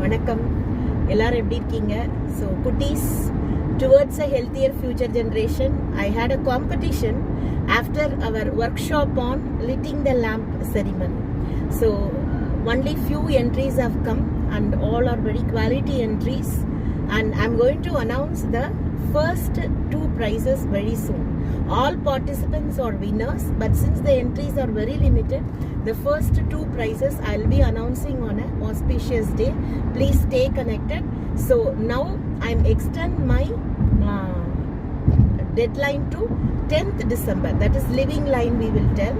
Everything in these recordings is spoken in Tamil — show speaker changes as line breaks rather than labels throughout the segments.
வணக்கம் எல்லாரும் எப்படி இருக்கீங்க? ஸோ குட்டீஸ், towards a healthier future generation, I had a competition after our workshop on lighting the lamp ceremony. So only few entries have come and all are very quality entries, and I'm going to announce the first two prizes very soon. All participants are winners, but since the entries are very limited, the first two prizes I'll be announcing on an auspicious day. Please stay connected. So now I'm extend my deadline to 10th December. That is living line we will tell.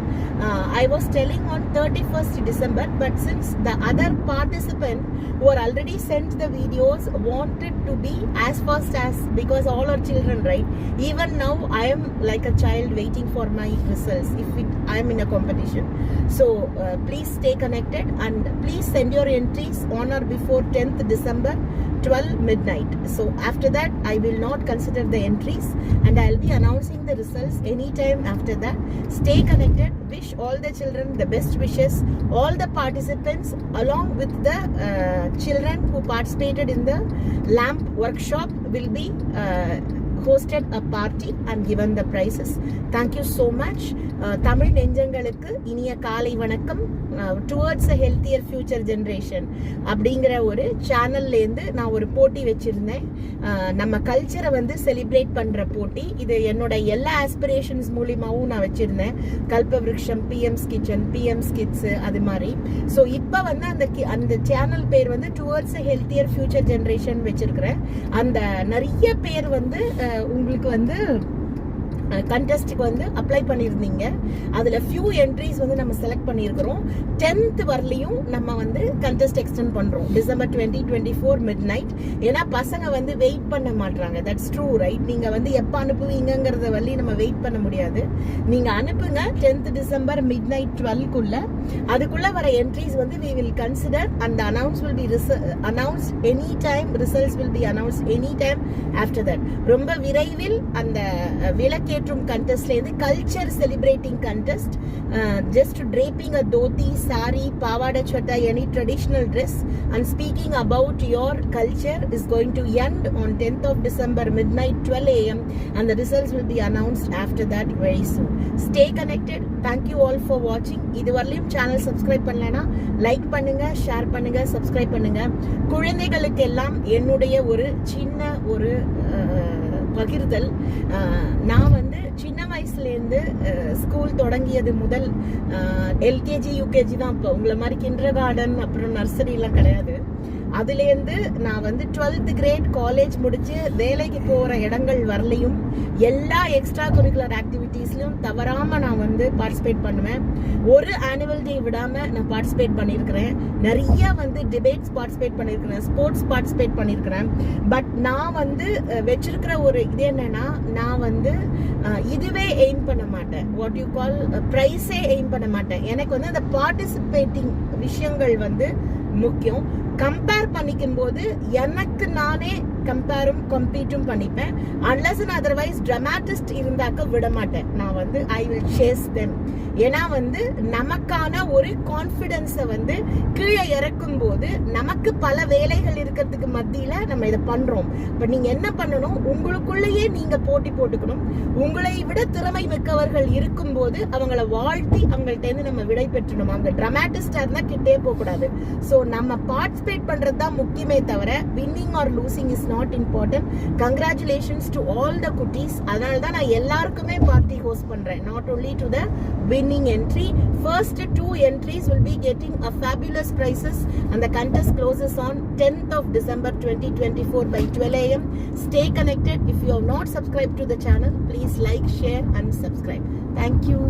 I was telling on 31st December, but since the other participant who are already sent the videos wanted to be as fast as, because all are children, right? Even now I am like a child waiting for my results if I am in a competition. So please stay connected and please send your entries on or before 10th December 12 midnight. So after that I will not consider the entries and I'll be announcing the results anytime after that. Stay connected. Wish all the children the best wishes. All the participants along with the children who participated in the lamp workshop will be hosted a party and given the prizes. Thank you so much. Tamil நெஞ்சங்களுக்கு இனிய காலை வணக்கம். Towards a healthier future generation அப்படிங்கிற ஒரு சேனல்லேருந்து நான் ஒரு போட்டி வச்சுருந்தேன். நம்ம கல்ச்சரை வந்து செலிப்ரேட் பண்ணுற போட்டி. இது என்னோட எல்லா ஆஸ்பிரேஷன்ஸ் மூலியமாகவும் நான் வச்சுருந்தேன். கல்பவ்ருக்ஷம், பிஎம்ஸ் கிச்சன், பிஎம்ஸ் கிட்ஸு, அது மாதிரி. ஸோ இப்போ வந்து அந்த சேனல் பேர் வந்து towards a healthier future generation வச்சுருக்கிறேன். அந்த நிறைய பேர் வந்து உங்களுக்கு வந்து கண்டெஸ்ட்டுக்கு வந்து அப்ளை பண்ணியிருந்தீங்க. அதில் ஃபியூ என்ட்ரிஸ் வந்து நம்ம செலக்ட் பண்ணியிருக்கிறோம். 10th வரலையும் நம்ம வந்து கண்டெஸ்ட் எக்ஸ்டெண்ட் பண்ணுறோம், December 2024 midnight. ஏன்னா பசங்க வந்து வெயிட் பண்ண மாட்டாங்க. That's true, right? நீங்கள் வந்து எப்போ அனுப்புவீங்கிறத வழி நம்ம வெயிட் பண்ண முடியாது. நீங்கள் அனுப்புங்க 10th December midnight 12க்குள்ள. அதுக்குள்ளே வர என்ட்ரிஸ் வந்து we will consider and the announce will be announced anytime. Results will be announced anytime after that. ரொம்ப விரைவில் அந்த விளக்கே கண்டெஸ்ட்லேருந்து culture celebrating contest, just draping a dhoti, sari, pavada chatta, any traditional dress and speaking about your culture is going to end on 10th of December midnight 12 AM and the results will be announced after that very soon. Stay connected. Thank you all for watching. இதுவரையும் சேனல் சப்ஸ்கிரைப் பண்ணலனா லைக் பண்ணுங்க, ஷேர் பண்ணுங்க, சப்ஸ்கிரைப் பண்ணுங்க. குழந்தைகளுக்கு எல்லாம் என்னுடைய ஒரு சின்ன ஒரு பகிர்தல். நான் வந்து சின்ன வயசுலேருந்து ஸ்கூல் தொடங்கியது முதல் எல்கேஜி யூகேஜி தான். இப்போ உங்களை மாதிரி கிண்டர் கார்டன் அப்புறம் நர்சரிலாம் கிடையாது. அதுலேருந்து நான் வந்து 12th grade காலேஜ் முடிச்சு வேலைக்கு போகிற இடங்கள் வரலையும் எல்லா எக்ஸ்ட்ரா கரிக்குலர் ஆக்டிவிட்டீஸ்லையும் தவறாமல் நான் வந்து பார்ட்டிசிபேட் பண்ணுவேன். ஒரு ஆனுவல் டே விடாமல் நான் பார்ட்டிசிபேட் பண்ணியிருக்கிறேன். நிறைய வந்து டிபேட்ஸ் பார்ட்டிசிபேட் பண்ணியிருக்கிறேன், ஸ்போர்ட்ஸ் பார்ட்டிசிபேட் பண்ணியிருக்கிறேன். பட் நான் வந்து வச்சிருக்கிற ஒரு இது என்னன்னா, நான் வந்து இதுவே எய்ம் பண்ண மாட்டேன். வாட் யூ கால் ப்ரைஸே எய்ம் பண்ண மாட்டேன். எனக்கு வந்து அந்த பார்ட்டிசிபேட்டிங் விஷயங்கள் வந்து முக்கியம். கம்பேர் பண்ணிக்கும் போது எனக்கு நானே கம்பீட்டும் பண்ணிப்பேன். அன்லஸ் அண்ட் அதர்வைஸ் ட்ராமாட்டிஸ்ட் இருந்தாக்க விட மாட்டேன். நான் வந்து ஐ வில் சேஸ் தெம். ஏன்னா வந்து நமக்கான ஒரு கான்ஃபிடென்ஸை வந்து கீழே இறக்கும் போது நமக்கு பல வேலைகள் இருக்கிறதுக்கு மத்தியில நம்ம இதை பண்றோம். இப்போ நீங்க என்ன பண்ணணும், உங்களுக்குள்ளேயே நீங்க போட்டி போட்டுக்கணும். உங்களை விட திறமை மிக்கவர்கள் இருக்கும் போது அவங்கள வாழ்த்தி அவங்கள்ட்ட இருந்து நம்ம விடை பெற்றணும். அவங்க ட்ராமாட்டிஸ்டா இருந்தா கிட்டே போக கூடாது. ஸோ நம்ம பார்ட்டிசிபேட் பண்றது தான் முக்கியமே தவிர winning are losing is not important. Congratulations to all the cuties. அதனால தான் நான் எல்லாருக்குமே பார்ட்டி ஹோஸ்ட் பண்றேன், not only to the winning entry. First two entries will be getting a fabulous prizes and the contest closes on 10th of December 2024 by 12 AM. Stay connected. If you have not subscribed to the channel, please like, share and subscribe. Thank you.